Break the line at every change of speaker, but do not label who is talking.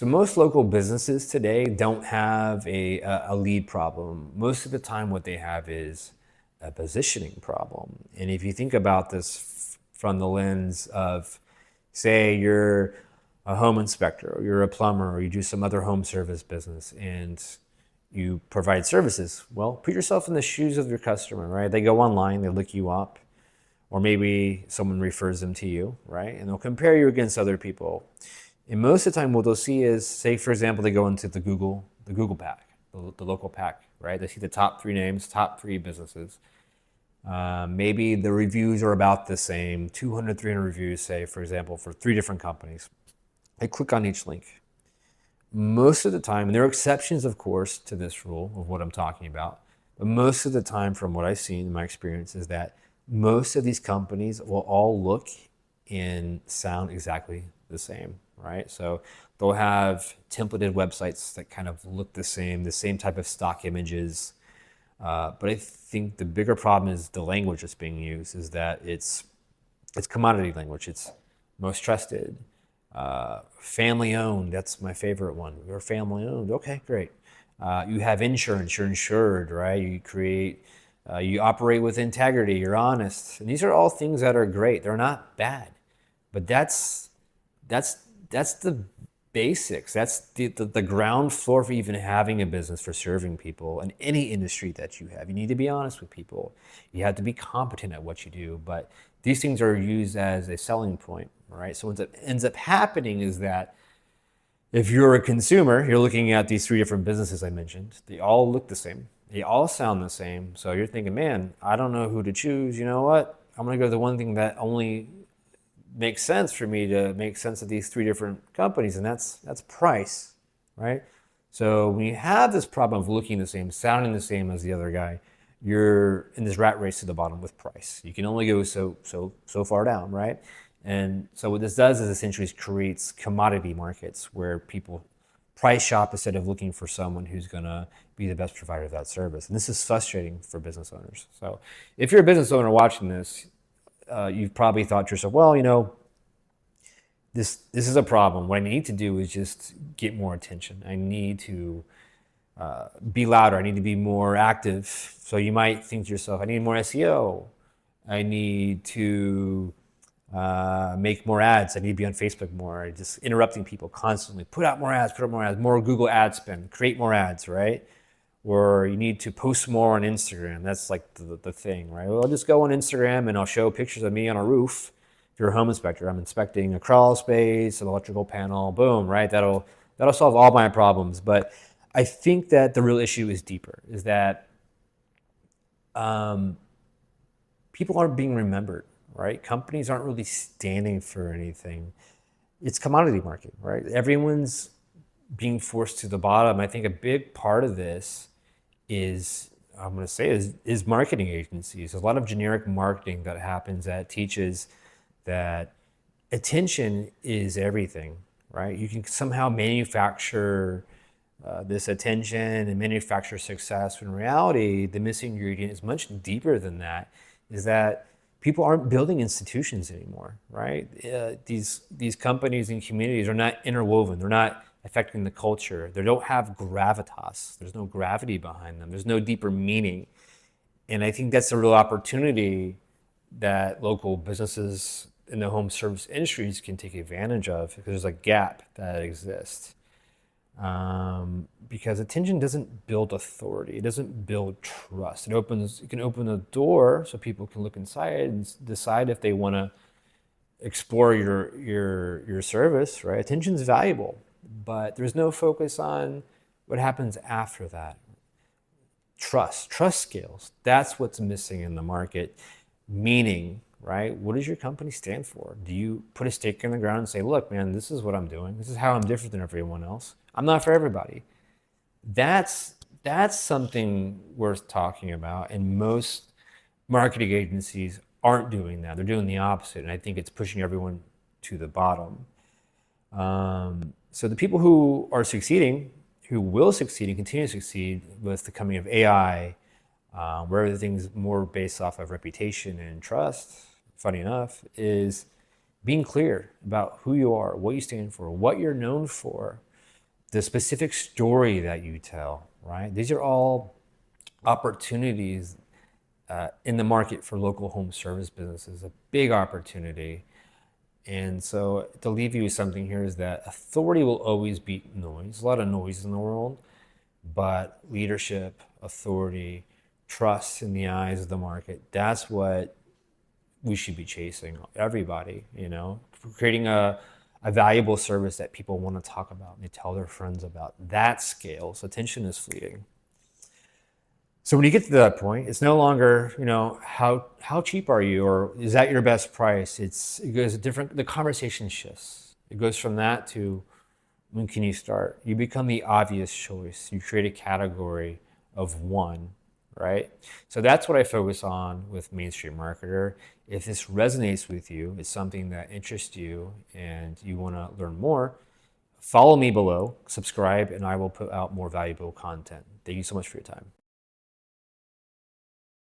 So most local businesses today don't have a lead problem. Most of the time what they have is a positioning problem. And if you think about this from the lens of, say, you're a home inspector, or you're a plumber, or you do some other home service business, and you provide services, well, put yourself in the shoes of your customer, right? They go online, they look you up, or maybe someone refers them to you, right? And they'll compare you against other people. And most of the time what they'll see is, say, for example, they go into the Google pack, the local pack, right? They see the top 3 names, top 3 businesses. Maybe the reviews are about the same, 200, 300 reviews, say, for example, for 3 different companies. They click on each link. Most of the time, and there are exceptions, of course, to this rule of what I'm talking about, but most of the time from what I've seen in my experience is that most of these companies will all look and sound exactly the same, right? So they'll have templated websites that kind of look the same type of stock images. But I think the bigger problem is the language that's being used, is that it's commodity language. It's most trusted, family owned. That's my favorite one. You're family owned. Okay, great. You have insurance. You're insured, right? You operate with integrity. You're honest. And these are all things that are great. They're not bad, but that's the basics. That's the ground floor for even having a business, for serving people in any industry that you have. You need to be honest with people. You have to be competent at what you do. But these things are used as a selling point, right? So what ends up happening is that if you're a consumer, you're looking at these 3 different businesses I mentioned. They all look the same. They all sound the same. So you're thinking, man, I don't know who to choose. You know what? I'm going to go to the one thing that only makes sense for me to make sense of these 3 different companies, and that's price, right? So when you have this problem of looking the same, sounding the same as the other guy, you're in this rat race to the bottom with price. You can only go so far down, right? And so what this does is essentially creates commodity markets where people price shop instead of looking for someone who's going to be the best provider of that service. And this is frustrating for business owners. So if you're a business owner watching this, you've probably thought to yourself, well, this is a problem. What I need to do is just get more attention. I need to be louder. I need to be more active. So you might think to yourself, I need more SEO. I need to make more ads. I need to be on Facebook more. Just interrupting people constantly. Put out more ads, more Google ad spend, create more ads, right? Or you need to post more on Instagram. That's like the thing, right? Well, I'll just go on Instagram and I'll show pictures of me on a roof. If you're a home inspector, I'm inspecting a crawl space, an electrical panel, boom, right? That'll solve all my problems. But I think that the real issue is deeper, is that people aren't being remembered, right? Companies aren't really standing for anything. It's commodity market, right? Everyone's being forced to the bottom. I think a big part of this is marketing agencies. There's a lot of generic marketing that happens that teaches that attention is everything, right? You can somehow manufacture this attention and manufacture success. When in reality, the missing ingredient is much deeper than that, is that people aren't building institutions anymore, right? These companies and communities are not interwoven. They're not affecting the culture. They don't have gravitas. There's no gravity behind them. There's no deeper meaning. And I think that's a real opportunity that local businesses in the home service industries can take advantage of, because there's a gap that exists. Because attention doesn't build authority. It doesn't build trust. It can open the door so people can look inside and decide if they want to explore your service, right? Attention is valuable, but there's no focus on what happens after that. Trust scales. That's what's missing in the market. Meaning, right? What does your company stand for? Do you put a stake in the ground and say, look, man, this is what I'm doing. This is how I'm different than everyone else. I'm not for everybody. That's something worth talking about. And most marketing agencies aren't doing that. They're doing the opposite. And I think it's pushing everyone to the bottom. So the people who are succeeding, who will succeed and continue to succeed with the coming of AI, where everything's more based off of reputation and trust, funny enough, is being clear about who you are, what you stand for, what you're known for, the specific story that you tell, right? These are all opportunities in the market for local home service businesses, a big opportunity. And so to leave you with something here is that authority will always beat noise. A lot of noise in the world, but leadership, authority, trust in the eyes of the market, that's what we should be chasing. Everybody, creating a valuable service that people want to talk about and they tell their friends about. That scales. Attention is fleeting. So when you get to that point, it's no longer, how cheap are you, or is that your best price? It goes different. The conversation shifts. It goes from that to when can you start? You become the obvious choice. You create a category of one, right? So that's what I focus on with Main Street Marketer. If this resonates with you, it's something that interests you, and you want to learn more, follow me below, subscribe, and I will put out more valuable content. Thank you so much for your time.